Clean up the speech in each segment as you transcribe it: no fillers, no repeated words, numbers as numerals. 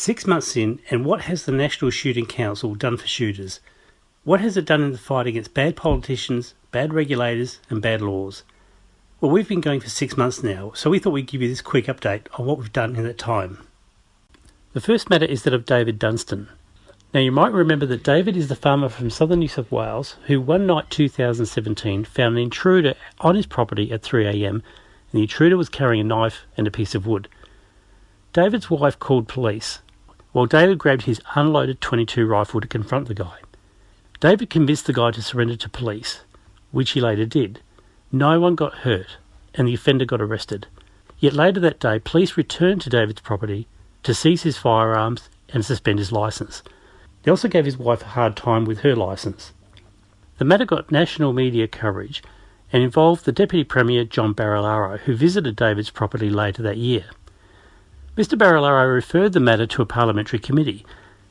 6 months in, and what has the National Shooting Council done for shooters? What has it done in the fight against bad politicians, bad regulators and bad laws? Well, we've been going for 6 months now, so we thought we'd give you this quick update on what we've done in that time. The first matter is that of David Dunstan. Now, you might remember that David is the farmer from southern New South Wales who one night 2017 found an intruder on his property at 3 a.m, and the intruder was carrying a knife and a piece of wood. David's wife called police, while David grabbed his unloaded .22 rifle to confront the guy. David convinced the guy to surrender to police, which he later did. No one got hurt, and the offender got arrested. Yet later that day, police returned to David's property to seize his firearms and suspend his licence. They also gave his wife a hard time with her licence. The matter got national media coverage and involved the Deputy Premier John Barilaro, who visited David's property later that year. Mr Barilaro referred the matter to a parliamentary committee,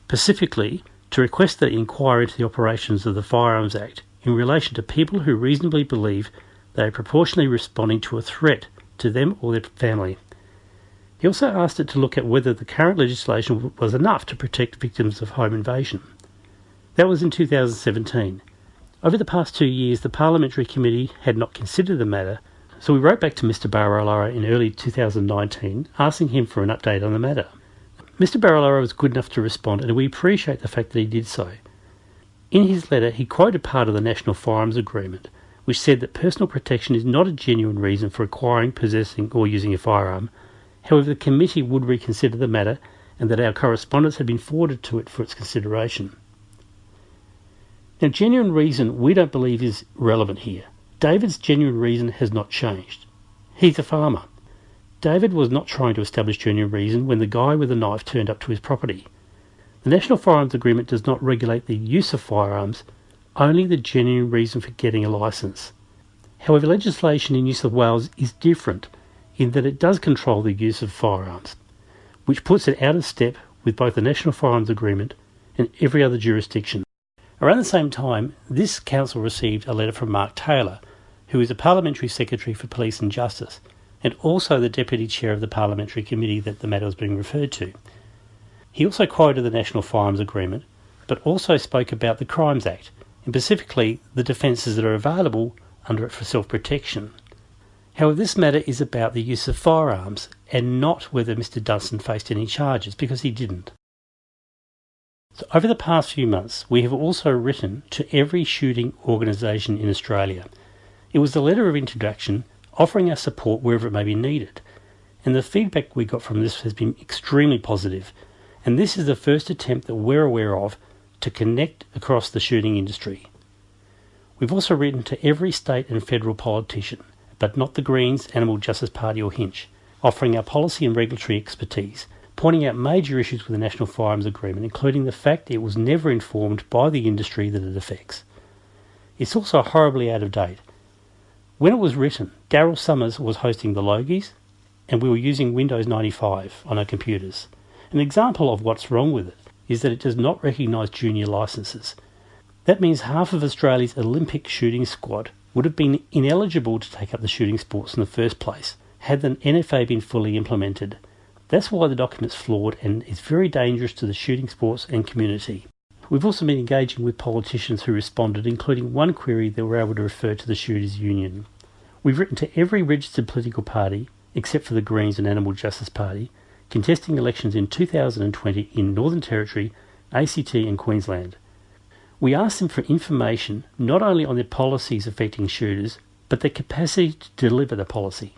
specifically to request that it inquire into the operations of the Firearms Act in relation to people who reasonably believe they are proportionally responding to a threat to them or their family. He also asked it to look at whether the current legislation was enough to protect victims of home invasion. That was in 2017. Over the past 2 years, the parliamentary committee had not considered the matter, so we wrote back to Mr Barilaro in early 2019, asking him for an update on the matter. Mr Barilaro was good enough to respond, and we appreciate the fact that he did so. In his letter, he quoted part of the National Firearms Agreement, which said that personal protection is not a genuine reason for acquiring, possessing or using a firearm. However, the committee would reconsider the matter and that our correspondence had been forwarded to it for its consideration. Now, genuine reason we don't believe is relevant here. David's genuine reason has not changed. He's a farmer. David was not trying to establish genuine reason when the guy with a knife turned up to his property. The National Firearms Agreement does not regulate the use of firearms, only the genuine reason for getting a licence. However, legislation in New South Wales is different in that it does control the use of firearms, which puts it out of step with both the National Firearms Agreement and every other jurisdiction. Around the same time, this council received a letter from Mark Taylor, who is a Parliamentary Secretary for Police and Justice, and also the Deputy Chair of the Parliamentary Committee that the matter was being referred to. He also quoted the National Firearms Agreement, but also spoke about the Crimes Act, and specifically the defences that are available under it for self-protection. However, this matter is about the use of firearms and not whether Mr Dunstan faced any charges, because he didn't. So over the past few months, we have also written to every shooting organisation in Australia. It was a letter of introduction offering our support wherever it may be needed, and the feedback we got from this has been extremely positive, and this is the first attempt that we're aware of to connect across the shooting industry. We've also written to every state and federal politician, but not the Greens, Animal Justice Party or Hinch, offering our policy and regulatory expertise, pointing out major issues with the National Firearms Agreement, including the fact it was never informed by the industry that it affects. It's also horribly out of date. When it was written, Daryl Summers was hosting the Logies, and we were using Windows 95 on our computers. An example of what's wrong with it is that it does not recognise junior licences. That means half of Australia's Olympic shooting squad would have been ineligible to take up the shooting sports in the first place had the NFA been fully implemented. That's why the document's flawed and is very dangerous to the shooting sports and community. We've also been engaging with politicians who responded, including one query that we're able to refer to the Shooters Union. We've written to every registered political party, except for the Greens and Animal Justice Party, contesting elections in 2020 in Northern Territory, ACT and Queensland. We asked them for information not only on their policies affecting shooters, but their capacity to deliver the policy.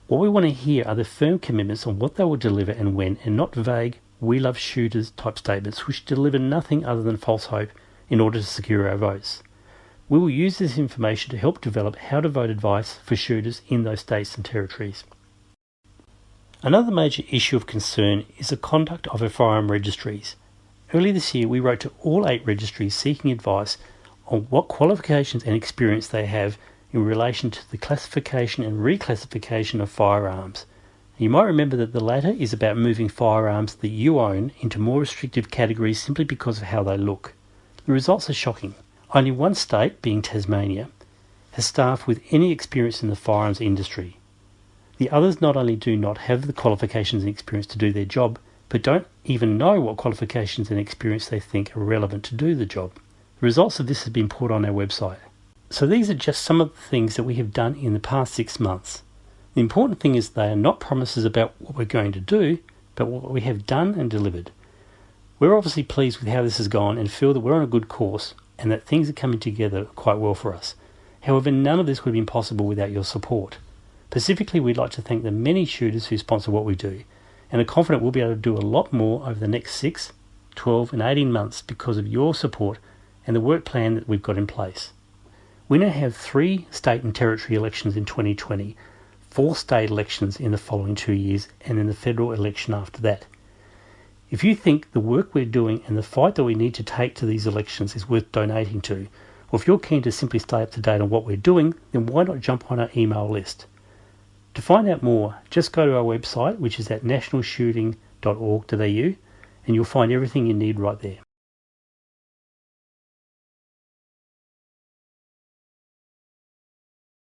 What we want to hear are the firm commitments on what they will deliver and when, and not vague, "we love shooters" type statements which deliver nothing other than false hope in order to secure our votes. We will use this information to help develop how to vote advice for shooters in those states and territories. Another major issue of concern is the conduct of our firearm registries. Early this year, we wrote to all 8 registries seeking advice on what qualifications and experience they have in relation to the classification and reclassification of firearms. You might remember that the latter is about moving firearms that you own into more restrictive categories simply because of how they look. The results are shocking. Only one state, being Tasmania, has staff with any experience in the firearms industry. The others not only do not have the qualifications and experience to do their job, but don't even know what qualifications and experience they think are relevant to do the job. The results of this have been put on our website. So these are just some of the things that we have done in the past 6 months. The important thing is they are not promises about what we're going to do, but what we have done and delivered. We're obviously pleased with how this has gone and feel that we're on a good course and that things are coming together quite well for us. However, none of this would have been possible without your support. Specifically, we'd like to thank the many shooters who sponsor what we do, and are confident we'll be able to do a lot more over the next 6, 12 and 18 months because of your support and the work plan that we've got in place. We now have 3 state and territory elections in 2020, 4 state elections in the following 2 years, and then the federal election after that. If you think the work we're doing and the fight that we need to take to these elections is worth donating to, or if you're keen to simply stay up to date on what we're doing, then why not jump on our email list? To find out more, just go to our website, which is at nationalshooting.org.au, and you'll find everything you need right there.